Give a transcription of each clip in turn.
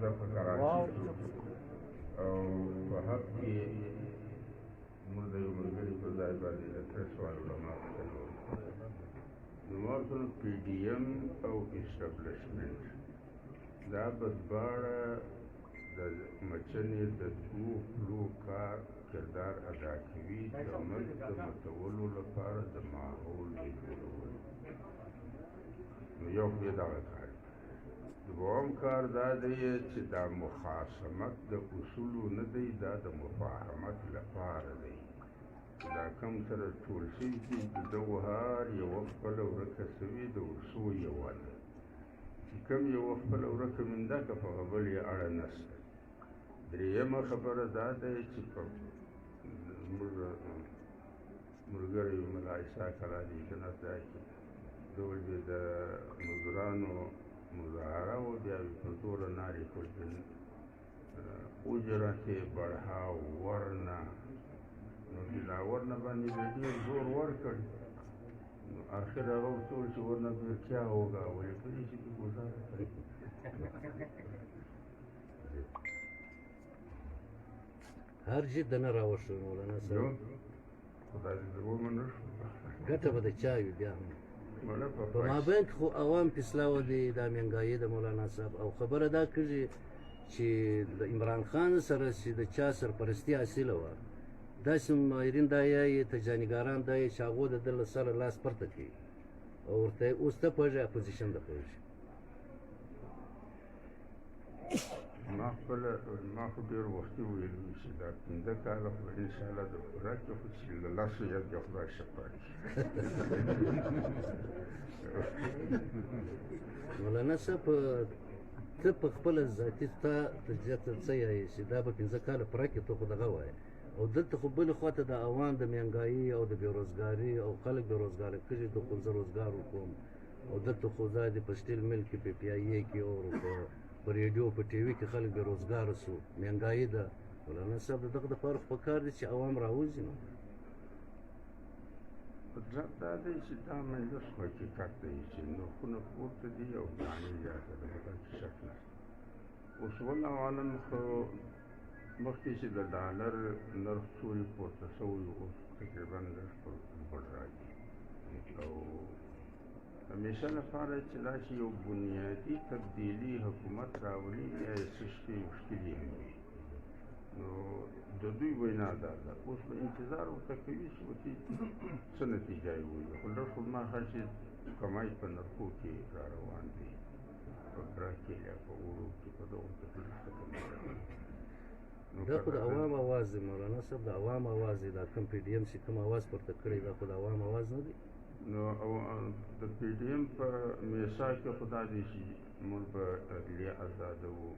زه په کراچي او په حق کې موږ د یو ملګري په ځای باندې اتیا سوالونه ما ته کول نو ما ورته پی ډي ایم او اسټابلیشمنټ دا په دواړه د مچنې د دوو خولو کار کردار ادا کوي د ملک د متولو لپاره د ماحول د جوړولو نو یو خو یې دغه کار دوم کار دا دی چې دا مخاصمت د اصولو نه دی دا د مفاهمت لپاره دی دا کم سره ټول شوي دي د دغو هر یوه خپله ورکه سوي د ورسو یوه ده چې کوم یوه خپله ورکه منده که په بل یې اړه نشته درېیمه خبره دا ده چې په زموږ ملګری ملا اسحاق علي جنت دا کې ډول به د مزدورانو مظاهره و بیا به په زوره نارې کړل اجرت بڑھاؤ ورنه نو چې دا ورنه باندې به ډېر زور ورکړ نو آخر هغه ورته وویل چې ورنه به کیا ہوگا ویل په دې چې ګزاره کړي هر شي دننه راوښو مولانا صاحب خدای دې ومنه ګټه به د چا وي بیا هم په مابین کې خو عوام په اصلاح دي دا مهنګایي د مولانا صاحب او خبره دا کړي چې د عمران خان سره چې د چا سرپرستي حاصله وه داسې ماهرین دا یایي تجانیګاران دا یایي چې هغو د ده له سره لاس پرته کوي او ورته یې اوس ته پوهېږي اپوزیشن ته پوهېږي ما خو ډېر وختي ویلي چې دا پنځه کاله خو انشاءالله د پوره کړي خو چې له لاسو یاد د خدای شفا کړي مولانا صاحب ته په خپله ذاتي ستا تجزیه ته څه یایې چې دا به پنځه کاله پوره کړي ته خو دغه وایې او دلته خو بلې خوا ته د عوام د مهنګایي او د بېروزګاري او خلک بېروزګاره کړي ته خو زه روزګار وکړم او دلته خو ځای دی په سټیل مل کې په پی آی اې کې او په ریډیو په ټي وي کې خلک بېروزګاره سو مهنګایي ده مولانا صاحب د دغه دپاره خو پکار دی چې عوام راوځي نو قدرت دا دی چې دا مجلس خو حقیقت دی چې نرخونه پورته دي او دانې زیاته ده په کې شک نشته اوس والله عالم خو مخکې چې د ډالر نرخ څوري پورته شوی اوس تقریبا لږ پر لوړ راځي او همیشه لپاره چې داسې یو بنیادي تبدیلي حکومت راولي یا یې څه شپې مشکلې هم وي نو د دوی وینا دا ده اوس به انتظار ورته کوي چې ورته څه نتیجه یې ووایي خو لږ خو ماخه چې کمای په نرخو کې را روان دي په ګره کې یا په اوړو کې په دغو تکلیف ته دا خو د عوام اواز دی مولانا صاحب د عوام اواز دی دا کوم پی ډي ایم چې کوم اواز پورته کړی دا خو د عوام اواز نه دی نو د پی ډي ایم په میثاق کې خو دا دی چې موږ به عدلیه ازادوو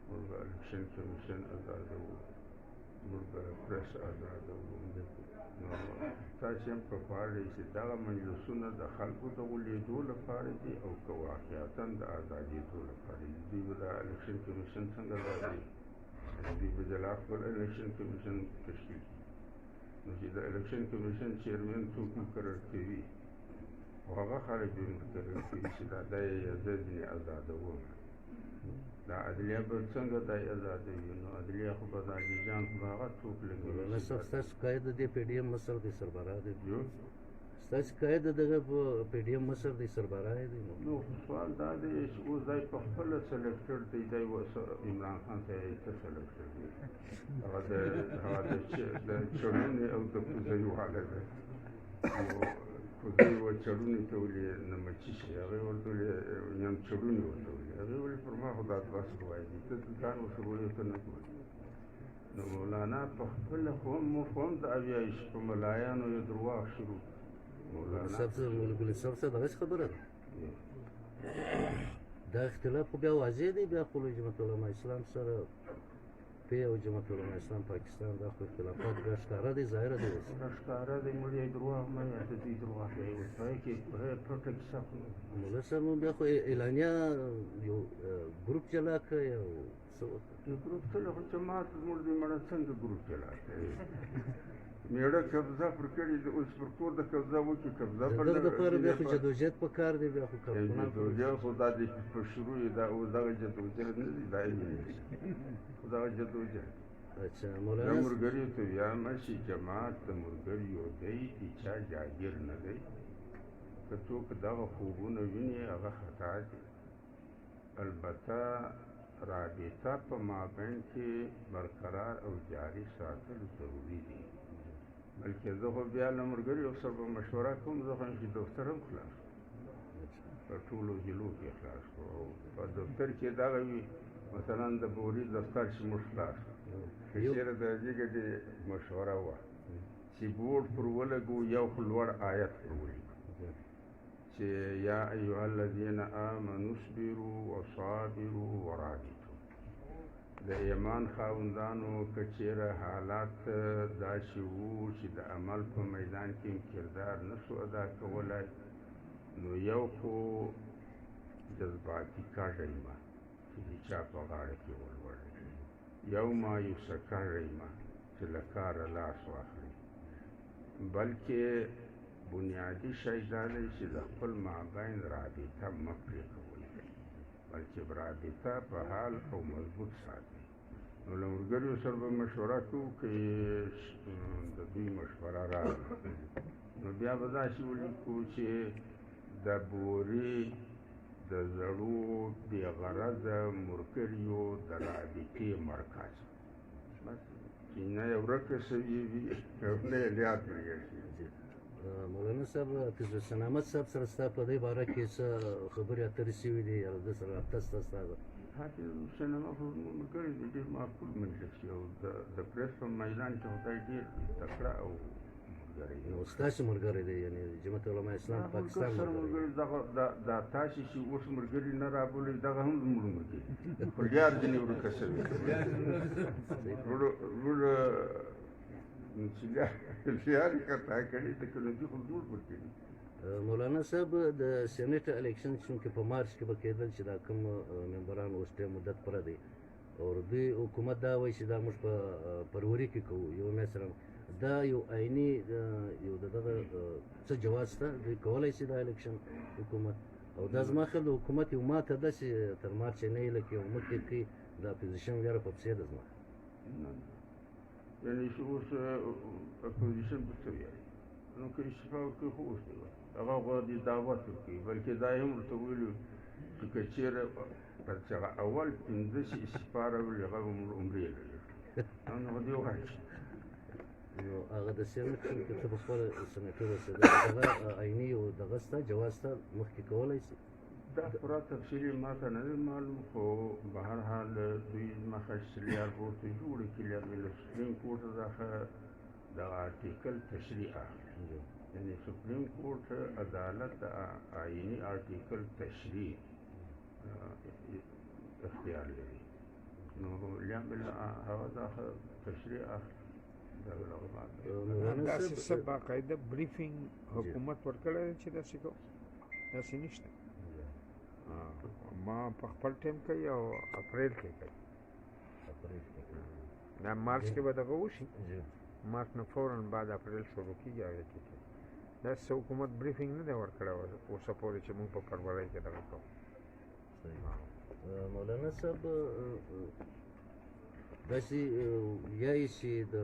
موږ به الیکشن کمیشن ازادوو موږ به پریس ازادوو نو تاسې هم په فعال دی چې دغه مجلسونه د خلکو د غولیدو لپاره دي او که واقعتا د ازادېدو لپاره دي دوی به د الیکشن کمیشن څنګه ازادوي دوی به جلا خپل الیکشن کمیشن تشکیل کړي نو چې د الیکشن کمیشن چیرمن څوک مقرر کوي او هغه خلک به مقرر کوي چې دا دی زه ځینې ازادوم دا عدلیه به څنګه دی ازادوي نو عدلیه خو به دا جیجان خو به هغه څوک مولانا صاحب ستاسو قاید د دې پی ډي ایم مشر دی سربراہ دی ستاسو قاید د دغه پی ډي ایم مشر دی سربراہ دی نو سوال دا دی چې اوس دی په خپله سلیکټډ دی دی عمران خان ته یې څه سلیکټډ دی هغه د چړونې او د کوزۍ واله ده کوزۍ و چړونې ته ولې نه مچي شي هغې ورته ولې یم چړونې ورته ولې هغې ولې پر ما خو دا بس وایي ته ځان ورته ولې ته نه ګورې نو مولانا په خپله خو هم د اویایي چې په ملایانو یې درواغ شروع مولوي صاحب څه دغسې خبره ده دا اختلاف خو بیا واضح دی بیا خو له جمعیت علما اسلام سره پی او جمعیت علما اسلام پاکستان دا خو اختلافات بیا ښکاره دی ظاهره دی اوس ښکاره دی موږ یې درواغ مه یې د دوی درواغ دی اوس په هغې کې پټه کیسه خو مولا صاحب نو بیا خو اعلانیه یو ګروپ چلا کړی او څه وکړه د ګروپ کله خو جماعت زموږ د مړه څنګه ګروپ چلا کړی میړه قبضه پر کړي د اوس پر کور د قبضه وکړي قبضه د پر دغه دپاره بیا خو جدوجهد په کار دی بیا خو کارکونان خو جدوجهد خو دا د په شروع یې دا اوس دغه جدوجهد نه دی دا خو دغه جدوجهد اچھا د مولانا ملګریو ته وایم چې جماعت د ملګریو دی د چا جاګیر نه دی که څوک دغه خوبونه ویني هغه خطا دي البته رابطه په مابین کې برقرار او جاري ساتل ضروري دي بلکې زه خو بیا له ملګریو سره به مشوره کوم زه خو چې دفتر هم خلاص په ټولو ضلعو کې خلاص کړو او په دفتر کې دغه وي مثلا د بوري دفتر چې موږ خلاص که چېرې د دې ګټې مشوره وه چې بورډ پر ولګو یو خو لوړ آیت پر ولیکو چې یا ایها الذین آمنوا اصبروا وصابروا ورابطوا د ایمان خاوندانو که چېرې حالات داسې وو چې د عمل په میدان کې کردار نسو ادا کولی نو یو خو جذباتي کاږئ مه چې د چا په غاړه کې ولوړئ یو مایوسه کاږئ مه چې له کاره لاس واخلئ بلکې بنیادي شی دا دی چې د خپل مابین رابطه مه پرې کوئ بلکې رابطه په حال او مضبوط ساتئ نو له ملګریو سره به مشوره کوو که د دوی مشوره راغله نو بیا به داسې ولیکو چې د بوري د زړو بېغرضه ملګریو د رابطې مرکز بس چې نه یې ورکه سوي وي او نه یې لیاد پرېږدي مولانا صاحب حافظ حسین احمد صاحب سره ستا په دې باره کې څه خبرې اترې شوي دي یا د سره رابطه شته ستا ده حافظ حسین احمد خو ملګری دی ډېر معقول مجلس او د پریس په میدان کې خدای ډېر تکړه او ملګری دی نو ستاسې ملګری دی یعنې جمعیت علماء اسلام پاکستان ملګری دا تاسې چې اوس ملګري نه رابولئ دغه هم زموږ ملګري خو لیار ځینې ورکه شوي چې لیار یې خطا کړي ته که نو دوی خو زموږ ملګري مولانا صاحب د سینیټ الیکشن چونکې په مارچ کې به کېدل چې دا کوم ممبران اوس ډېر مدت پوره دی او دوی حکومت دا وایي چې دا موږ په فروری کې کوو یو مثلا دا یو عیني یو د دغه څه جواز شته دوی کولی شي دا الیکشن حکومت او دا زما خیال د حکومت یو ماته ده چې تر مارچ یې نه یې لکه یو مخکې کړي د اپوزیشن ویره په پسې ده زما یعنې چې اوس اپوزیشن په څه ویایي نو که استعفا وکړي خو اوس دی هغه غواړي دعوت وکړي بلکې دا یې هم ورته ویلي چې که چېرې چې هغه اول پنځه چې استعفا راوړي هغه به عمرې لري نو هغه دې ووایي نو هغه د سینټ چونکې ته په خپله سنټر اوسېده دغه عیني یو دغه شته جواز شته مخکې کولی شي دا پوره تفصیلي ما ته نه دی معلوم خو به هر حال دوی مخه سلیار ورته جوړې کړي له سپریم کورټ څخه دغه آرټیکل تشریح اخلي یعنی سپریم کورټ عدالت د آئینی آرټیکل تشریح اختیار لري نو لیام بالله هغه دغه تشریح اخلي داسې څه باقاعده بریفینګ حکومت ورکړی دی چې داسې کوو داسې نشته ما په خپل ټایم کوي او اپریل کې کوي دا مارچ کې به دغه وشي مارچ نه فوراً بعد اپریل شروع کېږي هغې کې کوي داسې حکومت بریفینګ نه دی ورکړی اوسه پورې چې موږ په فروری کې دغه کوو مولانا صاحب داسې یایي چې د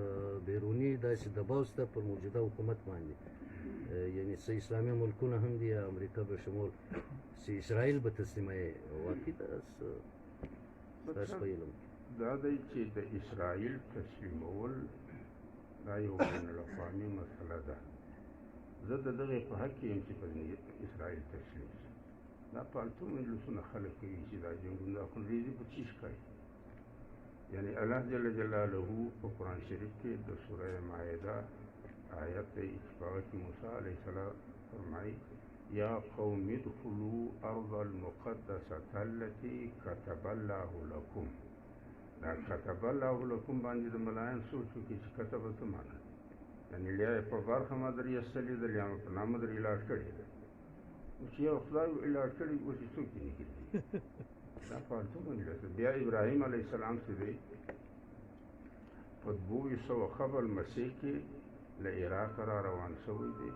بیروني داسې دباو شته پر موجوده حکومت باندې یعنی څه اسلامي ملکونه هم دي امریکا به شمول چې اسرائیل به تسلیموي واقعي ستاسو په علم دا دی چې د اسرائیل تسلیمول دا یو بین الاقوامي مسله ده زه د دغې په حق کې یم چې په اسرائیل تسلیم شي دا پالتو مجلسونه خلک کوي چې دا جنګونه دا خونریزي په څه ښکاري یعنی الله جل جلاله په قرآن شریف کې د سوره مائده آیت دی چې په هغه کې موسی علیه السلام فرمایي یا قوم ادخلوا ارض المقدسة التي كتب الله لكم دا كتب الله لكم باندې د ملایان سوچ وکړي چې کتب څه معنی یعنې لیا یې په برخه ما درې ایستلې ده لیا په نامه درې علاج کړې ده اوس یو خدای علاج کړي اوس یې څوک یې نه کړي دا فالتو مجلس بیا ابراهیم علیه السلام چې دی په 2200 قبل مسیح کې له عراق را روان شوی دی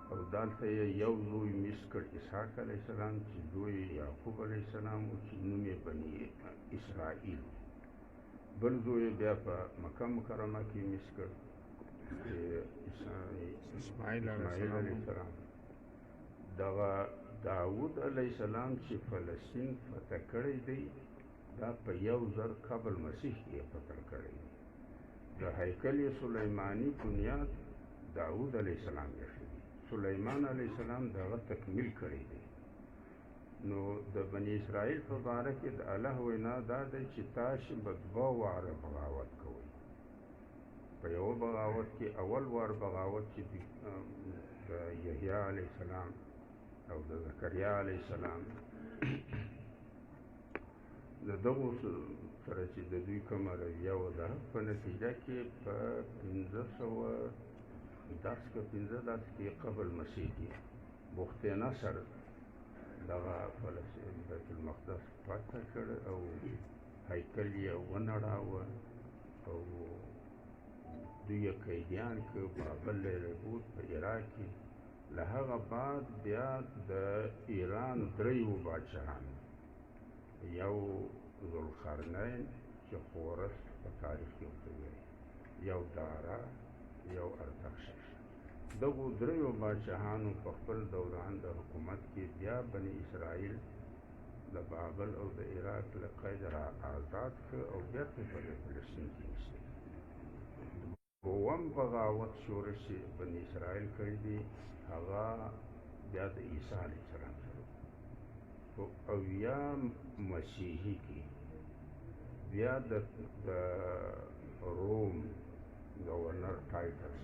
او دلته یې یو زوی میس کړ اسحاق علیه السلام چې زوی یعقوب علیه السلام و چې نوم یې بني اسرائیل بل زوی بیا په مکه مکرمه کې میس کړ چې اسماعیل علیه السلام دغه داود علیه السلام چې فلسطین فتح کړی دی دا په 1000 قبل مسیح کې فتح کړی دی د هیکل سلیمانی بنیاد داود علیه السلام یې سلیمان علیه السلام دغه تکمیل کړی دی نو د بنی اسرائیل په باره کې د الله وینا دا دی چې تاسو به دوه واره بغاوت کوئ په یو بغاوت کې اول وار بغاوت چې د یحیی علیه السلام او د زکریا علیه السلام د دغو سره چې د دوی کومه رویه وه په نتیجه کې په 1510 کې قبل مسیح کې بخت نصر دغه فلسطین بیت المقدس فتح کړ او هیکل یې ونړاوه او دوی یې قیدیان کړ بابل ربوت په عراق کې له هغه بعد بیا د ایران دریو بادشاهان یو ذوالقرنین چې خورس په تاریخ کې ورته وایي یو دارا یو ارتخشس دغو دریو بادشاهانو په خپل دوران د حکومت کې بیا بني اسرائیل د بابل او د عراق له قید را آزاد کړ او بیرته په فلسطین کې ایستل دوم بغاوت شورش چې بني اسرائیل کړی دی هغه بیا د عیسی علیه السلام سره په اویام مسیحي کې بیا د روم گورنر ټایټس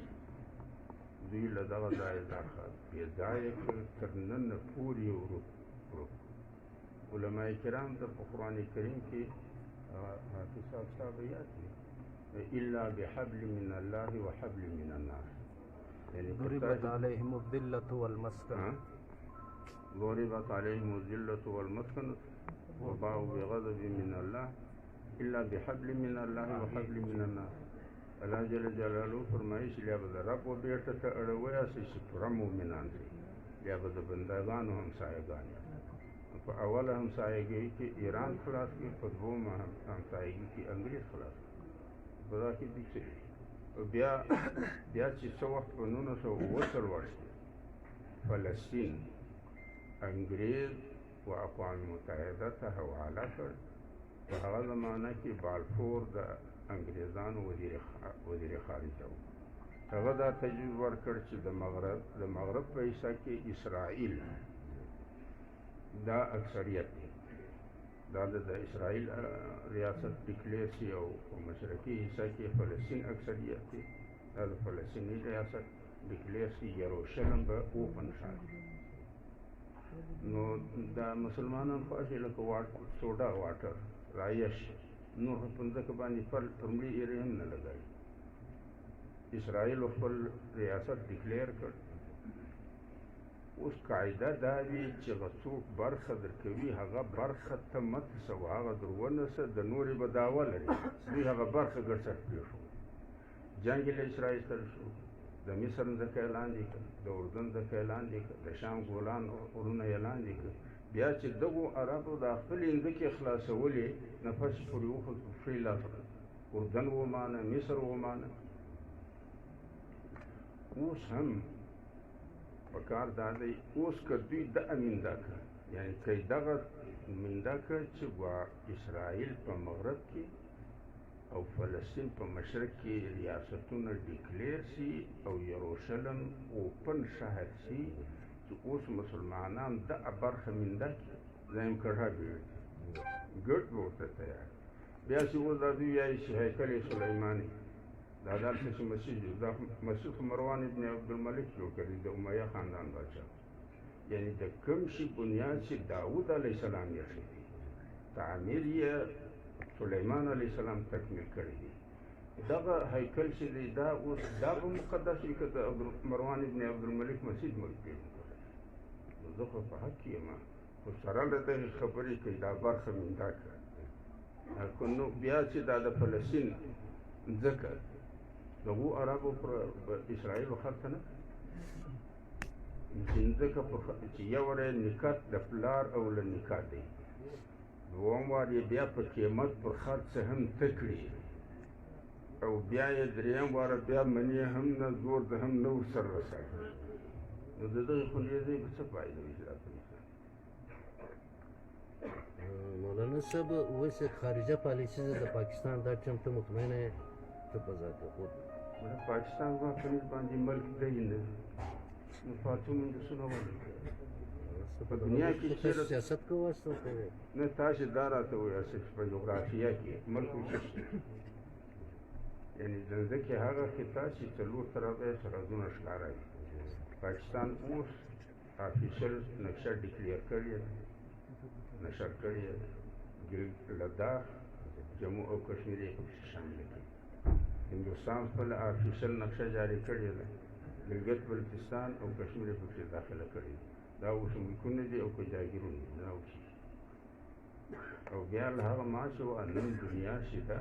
دوی له دغه ځایه څخه بېځایه کړ تر نن پورې ورک علماء کرام ته په قرآن کریم کې حافظ صاحب یاد دي الا بحبل من الله وحبل من الناس یعنی ضربت علیهم الذلة والمسکنة ضربت عليهم الذلة والمسكنة وباءوا بغضب من الله إلا بحبل من الله وحبل من الناس الله جل جلاله فرمایي چې بیا به د رب و بیرته ته اړه ویاسئ چې پوره مؤمنان شئ بیا به د بندګانو همسایګان په اوله همسایګۍ کې ایران خلاص کړي په دویمه همسایګۍ کې انګریز خلاص کړي په دا کې دي چې بیا چې څه وخت په 1940 کې فلسطین انګریز و اقوام متحده ته حواله کړ په هغه زمانه کې بالفور د انګریزانو وزیر خارجه و هغه دا تجویز ورکړ چې د مغرب په حصه کې اسرائیل دا اکثریت دی دا د اسرائیل ریاست ډیکلیر شي او په مشرقي حصه کې فلسطین اکثریت دی دا د فلسطیني ریاست ډیکلیر شي یروشلم به اوپن ښار نو دا مسلمانان خوښ لکه سوډا واټر رایش نور په ځمکه باندې پرمړي ایرې هم نه لګوي اسرائیل خپل ریاست ډیکلیر کړ اوس قاعده دا وي چې څوک برخه درکوي هغه برخه ته مه څه هغه در ونه څه د نورې به دعوه لري دوی هغه برخه ګرځښت پرېښود جنګ یې له اسرائیل سره شو د مصر ځمکه یې لاندې کړه د اردن ځمکه یې لاندې کړه د شام ګولان غرونه یې لاندې کړه بیا چې دغو عربو د خپلې ځمکې خلاصولې نفس پورې وخوت په فري لاس اردن ومانه مصر ومانه اوس هم پکار دا دی اوس که دوی د امینده کړه یعنې که دغه منده کړه چې اسرائیل په مغرب کې او فلسطین په مشرق کې ریاستونه ډیکلیر شي او یروشلم اوپن شهر شي چې اوس مسلمانان دغه برخه منده کړي زایم کړه ګډ به ورته تیار بیا چې اوس دا دوی وایي چې هیکل سلیماني دا دلته چې مسیح مروان ابن عبدالملک جوړ کړي د امیه خاندان بادشاه یعنی د کوم شي بنیاد چې داود علیه السلام یې ایښی تعمیر یې سلیمان علیه السلام تکمیل کړی دی دغه هیکل چې دی دا اوس دا به مقدس وي که د مروان ابن عبدالملک مسجد ملکي نو زه خو په حق کې یم خو سره له دغې خبرې کوي دا برخه منده کړه نو بیا چې دا د فلسطین ځکه دغو عربو پر اسرائیلو خط نه ځکه چې یو وری نکات د پلار او له نکات دی دوم وار یې بیا په قیمت پر خط څه هم ته کړي او بیا یې درېیم واره بیا منې هم نه زور د هم نه ورسره رسوي نو د دغې خونریزۍ به څه فایده وي چې دا مولانا صاحب ویسے خارجه پالیسی د پاکستان دا چم ته مطمئنه یې ته په ذات خود پاکستان زما په نس باندې ملک دی نه نو پاڅون مجلسونه ولې په دنیا کې چېرې سیاست کوو نه تاسې دا راته ووایاست چې په جغرافیه کې ملک وشي یعنې د ځمکې هغه خطه چې څلور طرفه یې سرحدونه ښکاره وي پاکستان اوس افیشل نقشه ډیکلیر کړې ده نشر کړې ده لداخ جموں او کشمیر یې پکې شامل کړي هندوستان خپله افیشل نقشه جاري کړې ده ګلګت بلتستان او کشمیر یې پکې داخله کړې ده دا اوس ملکونه دي او که جاګیرونه دي دا اوس او بیا له هغه ما چې وه نن دنیا چې ده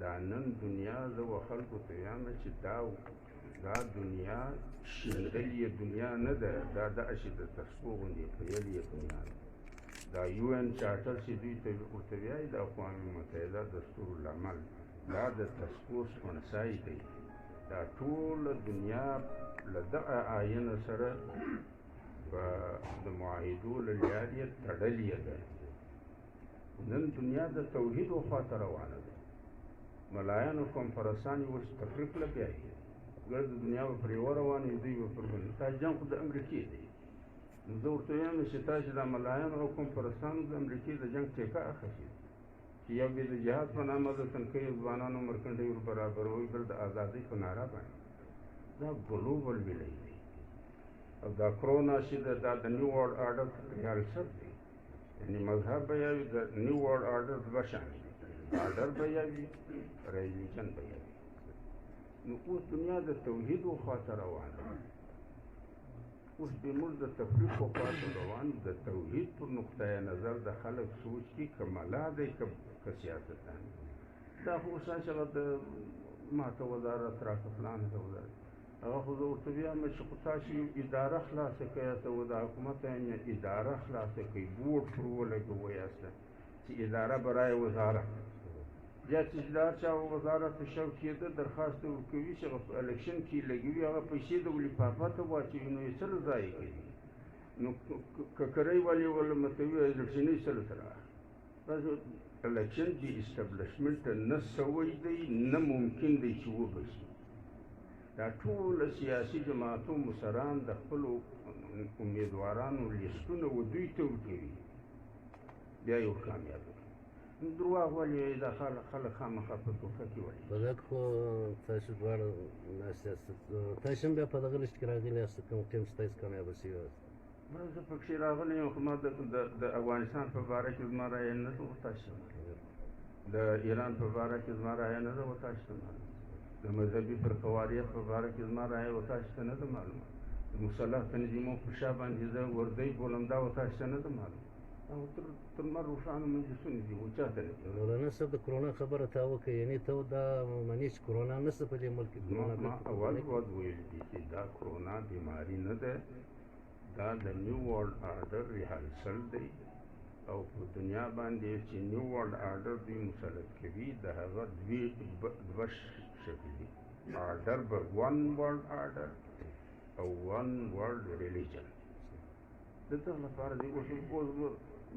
دا نن دنیا زه و خلکو ته وایم چې دا دنیا شیندل یې دنیا نه ده دا داسې د تسپو غوندې پریل یې دنیا ده دا یو این چارټر چې دوی ته ورته وایي د اقوام متحده دستورالعمل دا د تسپو سپنسای دی دا ټوله دنیا له دغه آیین سره په د معاهدو له لارې یې تړلې ده نن دنیا د توحیدو خواته روانه ده ملایانو کنفرانسان یې اوس تفریق له بیایي ګر د دنیا به پرې وروانې دوی به پر بل دا جنګ خو د امریکې دی نو زه ورته وایم چې تاسې د ملایانو او کنفرانسانو د امریکې د جنګ ټیکه اخلي چې یو بې د جهاد په نامه د تنکیو ځوانانو مرکنډۍ ور برابروي بل د ازادۍ په ناره باندې دا ګلوبل ویلای دی او دا کرونا چې دا د نیو ورلډ آرډر ریالسر دی یعنې مذهب به یوي د نیو ورلډ آرډر دوه شان دي آرډر به یوي ریلیجن به یوي نو اوس دنیا د توحید خواته روانه اوس بموږ د تفریق خواته روان د توحید پر نقطه نظر د خلک سوچ کې که ملا دی که سیاستدان دا خو اوس هغه د ماته وزارت راکړه فلانه ته وزارت هغه خو زه ورته وایم چې خو تاسو یو اداره خلاصه کړئ ته و د حکومت اداره خلاصه کړئ بورډ پر ولګوئ چې اداره برای وزارت بیا چې دا چا وزارت شوق کېده درخواست ورکوي چې هغه په الکشن کې لګوي هغه پیسې د لفافه ته واچوي نو یې سره ضایع کوي نو ککرۍ والي ولا متوي الکشني سره سره تاسو الکشن کې اسټابلیشمنټ نه سوی دی نه ممکن دی چې وبشي دا ټول سیاسي جماعتو مشران د خپلو امیدوارانو لیستونه و دوی ته ورکوي بیا یو کامیاب درواغ ولې دا خلک خامخا په توفه کې وایي په دغه خو تاسو دواړه سیاست تاسو هم بیا په دغه لسټ کې راغلي یاست کوم ټیم ستاسو کامیابه شوي یاست زه پکښې راغلی یم خو ما د افغانستان په باره کې زما رایه نه ده وتاسو د ایران په باره کې زما رایه نه ده وتاسو د مذهبي فرقواریت په باره کې زما رایه وتاسو ته نه ده معلومه د مسلح تنظیمو په شا باندې زه وردی بولم دا وتاسو ته نه ده معلومه تر لمر روښانه مجلسونه دي و چاته نه مولانا صاحب د کرونا خبره تا وکړه یعنې ته دا منې چې کرونا نشته په دې ملک کې ما اول ویلي دي چې دا کرونا بیماري نه ده دا د نیو ورلډ آرډر ریهرسل دی او په دنیا باندې چې نیو ورلډ آرډر دوی مسلط کوي د هغه دوه شکل دي آرډر به ون ورلډ آرډر او ون ورلډ ریلیجن د دغه لپاره دی اوس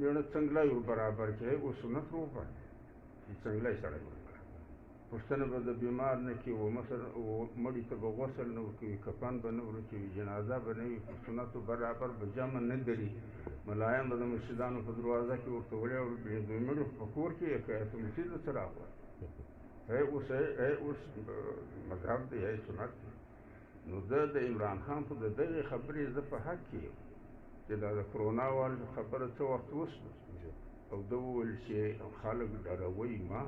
یو څنګهلی ور برابر کړی اوس سنت وکړه چې څنګهلی سړی ور پوښتنه به د بیمار نه کوي و مثلا مړي ته به غسل نه ورکوي کفن به نه ورکوي جنازه به نه وي په سنتو برابر به جمع نه دري ملایان به د مسجدانو په دروازه کې ورته وړی او دوی مړي په کور کې یې کوي ته مسجد ته راغله اوس مذهب دی سنت دی نو زه د عمران خان خو د دغې خبرې زه په حق کې یم چې دا د کرونا والو خبره څه وخت وشوه او ده وویل چې خلک ډاروي ما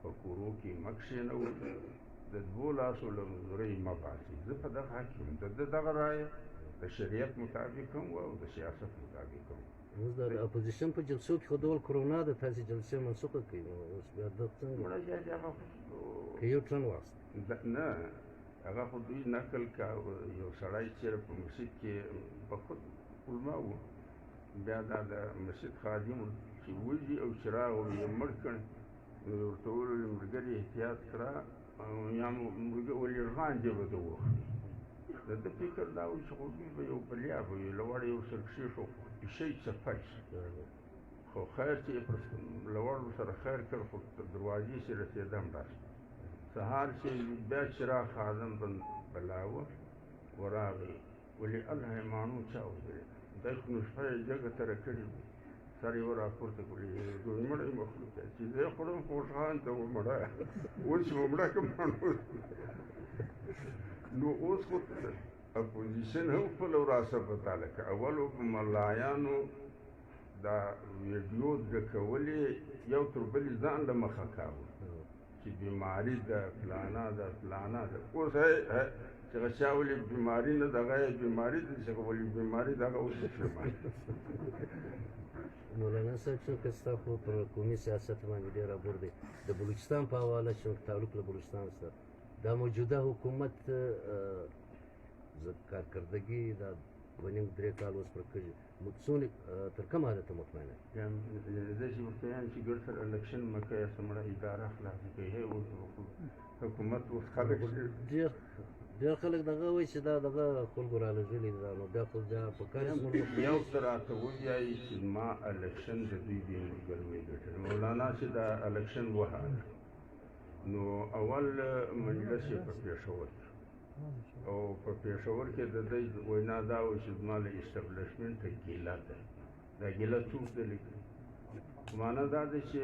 په کورو کې مه کښېنوئ د دوو لاسو له مزدورۍ مه باسئ زه په دغه حق یم د ده دغه رایه د شریعت مطابق هم او د سیاست مطابق هم اوس د اپوزیشن په جلسو کې خو ډول کرونا د تاسې جلسې منسوخه کوي اوس بیا دغه څنګه که یو ټرن واست نه هغه خو دوی نقل کا یو سړی چېرې په مسجد کې په خود علما وو بیا دا د مسجد خادم چې وځي او چراغ یې مړ کړ نو ورته وویل ملګري احتیاط کړه یا ولې غانجې به ته ووخلي د ده فکر دا و چې خو دوی به یو بلیا به وي لوړ یو سر کښېښو شی څپی خو خیر چې لوړ سره خیر کړ خو دروازې چې رسېدم راست سهار چې بیا چراغ خادم بلاوه ورغی ولې الله یې ماڼو چا وځړېد دی خو نو شپه یې جګه تېره کړې وي سر یې راپورته کړي دوی مړی مخلوق چې زه یې خورم خوشحال ته ومړه اوس چې ومړه که ماڼو نو اوس خو اپوزیشن هم خپله وراسه پتاله که اولو په ملایانو دا ویډیو ډکولې یو تر بلې ځان له مخه کاوه چې بیماري ده فلانا ده فلانا ده اوس چې هغه چا ولې بیماري نه ده هغه یې بیماري ده چې هغه ولې بیماري ده هغه اوس یې بیماري مولانا صاحب چونکه ستا خو پر قومي سیاست باندې ډېر ابور دی د بلوچستان په حواله چونکه تعلق له بلوچستان سره دا موجوده حکومت کارکردګي دا 2.5-3 کال اوس پر کړي څومره تر کومه حده ته مطمئنه زه چې ورته وایم چې ګډ سره الکشن مه کوې څومره اداره خلاصه کوي اوس حکومت اوس خلک ډېر خلک دغه وایي چې دا دغه خلکو رالېږلي ده نو بیا خو بیا په کار یو څه راته ووایي چې ما الکشن د دوی دې ملګرو یې ګټلی مولانا چې دا الکشن وهاله نو اول مجلس یې په پېښور کې او په پېښور کې د دوی وینا دا وه چې زما له اسټبلشمنټه ګیله ده دا ګیله څوک ده لیکي معنا دا ده چې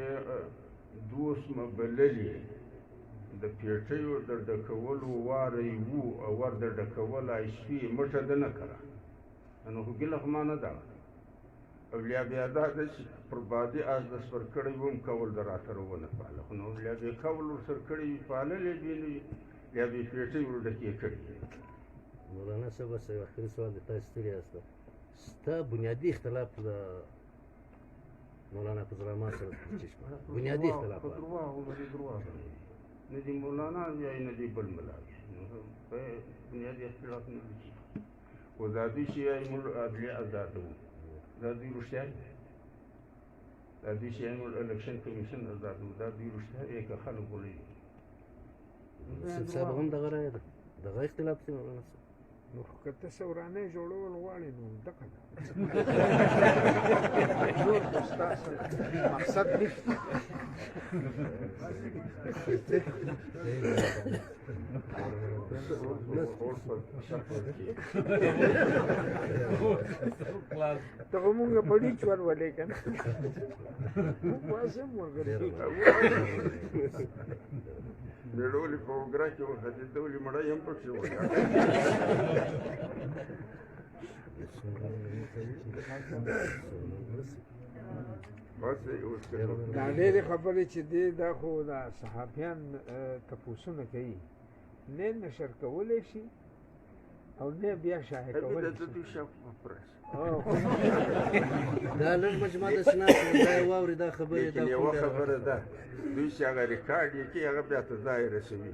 دوست مه بللي د پیټیو د ډکولو واری وو او ور د ډکولای شوي مټه ده نه کړه نو خو ګیله خو ما نه ده او بیا دا ده چې پر بادي آس د سپر کړی وم کول د راسره ونه پاله خو نو بیا کول ورسره کړی وي پاللی بې نو بیا بې پیټۍ ور ډکې کړي مولانا صاحب بس یو اخري سوال دی تاسو ستړي یاست ستا بنیادي اختلاف د مولانا فضل الرحمن سره بنیادي اختلاف نه دي مولانا یا نه دي بل ملا بنیادي اختلاف نه دي و دا دوی چې یې موږ عدلیه ازاده وو دا دوی رښتیا دا دوی چې یې موږ الکشن کمیشن ازاده وو دا دوی رښتیا یې که خلک ولي صاحب هم دغه رایه ده دغه اختلاف دی مولانا صاحب نو که ته څه ورانۍ جوړول غواړې نو دغه ده نور خو ستاسو مقصد ته خو مونږ په ډیچ ورولې که نه موږ واسه هم ورغلي میړولې په اوګره کې وخځېدولې مړی هم پکښې وکړه دا ډېرې خبرې چې دی دا خو دا صحافیان تپوسونه کوي نه نشر کولی شي او نه بیا شایع کولی شي دا لږ مجموعه د سناس دا یې واوري دا خبرې لیکن یوه خبره ده دوی چې هغه ریکارډ یې کړي هغه بیا ته ځای رسوي